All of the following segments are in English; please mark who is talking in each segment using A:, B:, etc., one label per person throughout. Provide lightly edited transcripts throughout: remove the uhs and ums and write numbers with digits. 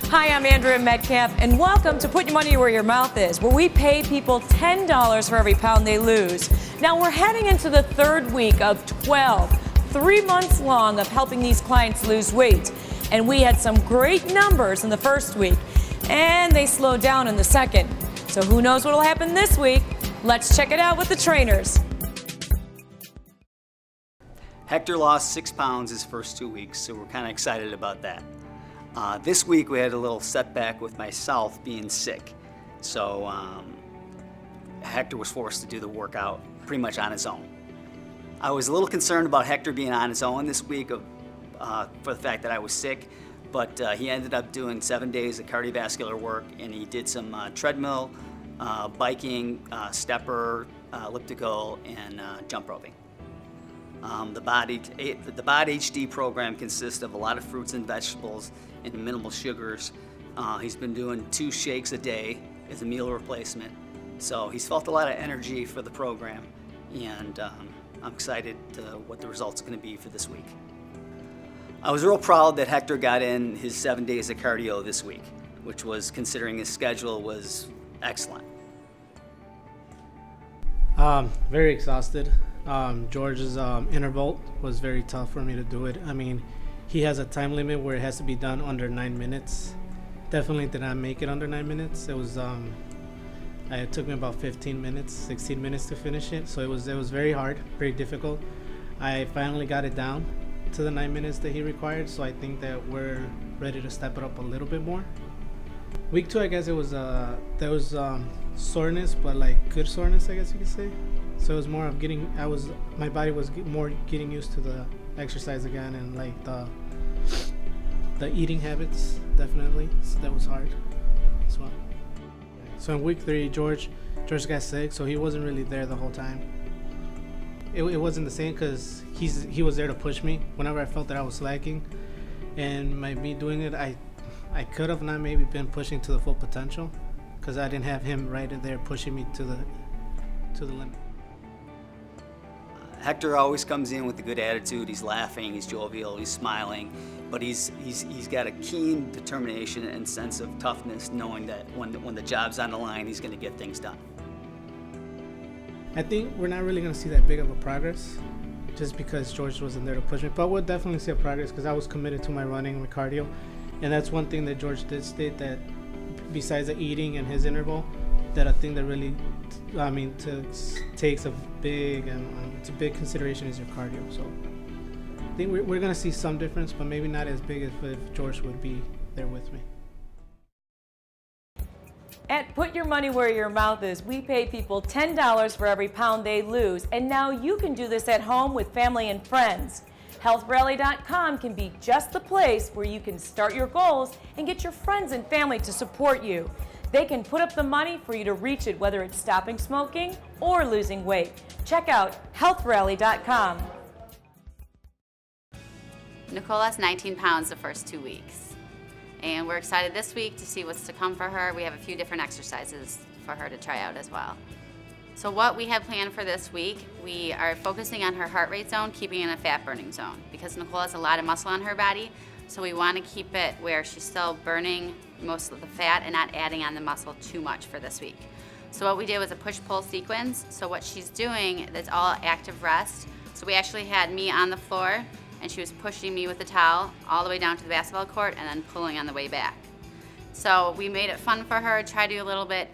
A: Hi, I'm Andrea Metcalf, and welcome to Put Your Money Where Your Mouth Is, where we pay people $10 for every pound they lose. Now, we're heading into the third week of 12, 3 months long, of helping these clients lose weight. And we had some great numbers in the first week, and they slowed down in the second. So who knows what will happen this week? Let's check it out with the trainers.
B: Hector lost 6 pounds his first 2 weeks, so we're kind of excited about that. This week we had a little setback with myself being sick, so Hector was forced to do the workout pretty much on his own. I was a little concerned about Hector being on his own this week for the fact that I was sick, but he ended up doing 7 days of cardiovascular work, and he did some treadmill, biking, stepper, elliptical, and jump roping. The Bod HD program consists of a lot of fruits and vegetables and minimal sugars. He's been doing 2 shakes a day as a meal replacement. So he's felt a lot of energy for the program, and I'm excited what the results are going to be for this week. I was real proud that Hector got in his 7 days of cardio this week, which was, considering his schedule, was excellent.
C: Very exhausted. George's interval was very tough for me to do it. I mean, he has a time limit where it has to be done under 9 minutes. Definitely did not make it under 9 minutes. It was it took me about 15 minutes, 16 minutes to finish it. So it was very hard, very difficult. I finally got it down to the 9 minutes that he required. So I think that we're ready to step it up a little bit more. Week 2, I guess it was there was soreness, but like good soreness, I guess you could say. So it was more of my body was more getting used to the exercise again, and like the eating habits, definitely. So that was hard as well. So in week 3, George got sick, so he wasn't really there the whole time. It wasn't the same because he was there to push me whenever I felt that I was slacking, and by me doing it, I could have not maybe been pushing to the full potential because I didn't have him right in there pushing me to the limit.
B: Hector always comes in with a good attitude. He's laughing, he's jovial, he's smiling, but he's got a keen determination and sense of toughness, knowing that when the job's on the line, he's going to get things done.
C: I think we're not really going to see that big of a progress just because George wasn't there to push me, but we'll definitely see a progress because I was committed to my running and my cardio, and that's one thing that George did state, that besides the eating and his interval, that a thing that really takes a big it's a big consideration is your cardio. So I think we're gonna see some difference, but maybe not as big as if George would be there with me.
A: At Put Your Money Where Your Mouth Is, we pay people $10 for every pound they lose, and now you can do this at home with family and friends. HealthRally.com can be just the place where you can start your goals and get your friends and family to support you. They can put up the money for you to reach it, whether it's stopping smoking or losing weight. Check out HealthRally.com.
D: Nicole lost 19 pounds the first 2 weeks, and we're excited this week to see what's to come for her. We have a few different exercises for her to try out as well. So what we have planned for this week, we are focusing on her heart rate zone, keeping it in a fat burning zone, because Nicole has a lot of muscle on her body, so we want to keep it where she's still burning most of the fat and not adding on the muscle too much for this week. So what we did was a push-pull sequence. So what she's doing, that's all active rest. So we actually had me on the floor, and she was pushing me with the towel all the way down to the basketball court and then pulling on the way back. So we made it fun for her, try to do a little bit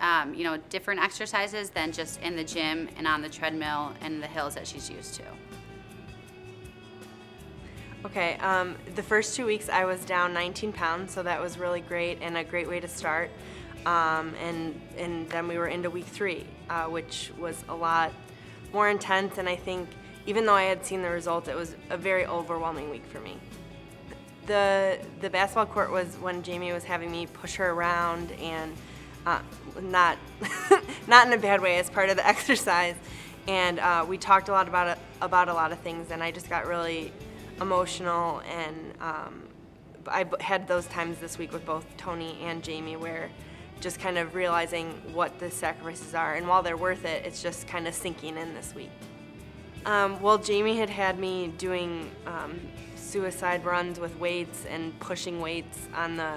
D: different exercises than just in the gym and on the treadmill and the hills that she's used to.
E: Okay, the first 2 weeks I was down 19 pounds, so that was really great and a great way to start. And then we were into week 3, which was a lot more intense, and I think even though I had seen the results, it was a very overwhelming week for me. The basketball court was when Jamie was having me push her around, and not in a bad way, as part of the exercise. And we talked a lot about a lot of things, and I just got really emotional, and I had those times this week with both Tony and Jamie where just kind of realizing what the sacrifices are, and while they're worth it, it's just kind of sinking in this week. Well, Jamie had me doing suicide runs with weights and pushing weights on the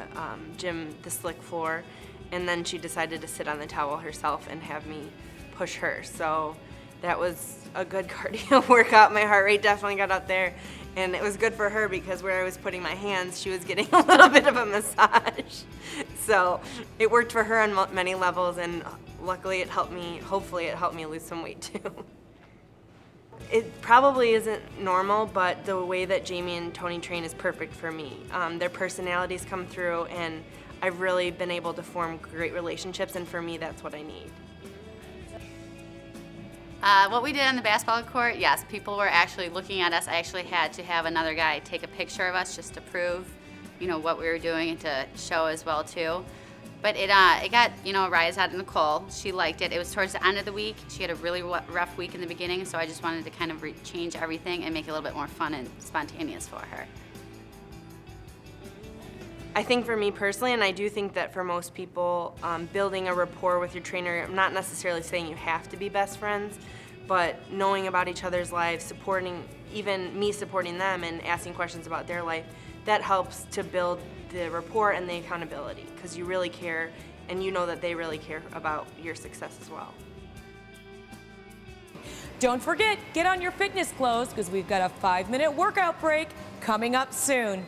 E: gym, the slick floor. And then she decided to sit on the towel herself and have me push her. So that was a good cardio workout. My heart rate definitely got up there. And it was good for her because where I was putting my hands, she was getting a little bit of a massage. So it worked for her on many levels, and luckily it helped me, hopefully it helped me lose some weight too. It probably isn't normal, but the way that Jamie and Tony train is perfect for me. Their personalities come through, and I've really been able to form great relationships, and for me, that's what I need.
D: What we did on the basketball court, yes, people were actually looking at us. I actually had to have another guy take a picture of us just to prove, what we were doing and to show as well too. But it got, a rise out of Nicole. She liked it. It was towards the end of the week. She had a really rough week in the beginning, so I just wanted to kind of change everything and make it a little bit more fun and spontaneous for her.
E: I think for me personally, and I do think that for most people, building a rapport with your trainer, I'm not necessarily saying you have to be best friends, but knowing about each other's lives, supporting, even me supporting them and asking questions about their life, that helps to build the rapport and the accountability, because you really care and you know that they really care about your success as well.
A: Don't forget, get on your fitness clothes because we've got a 5-minute workout break coming up soon.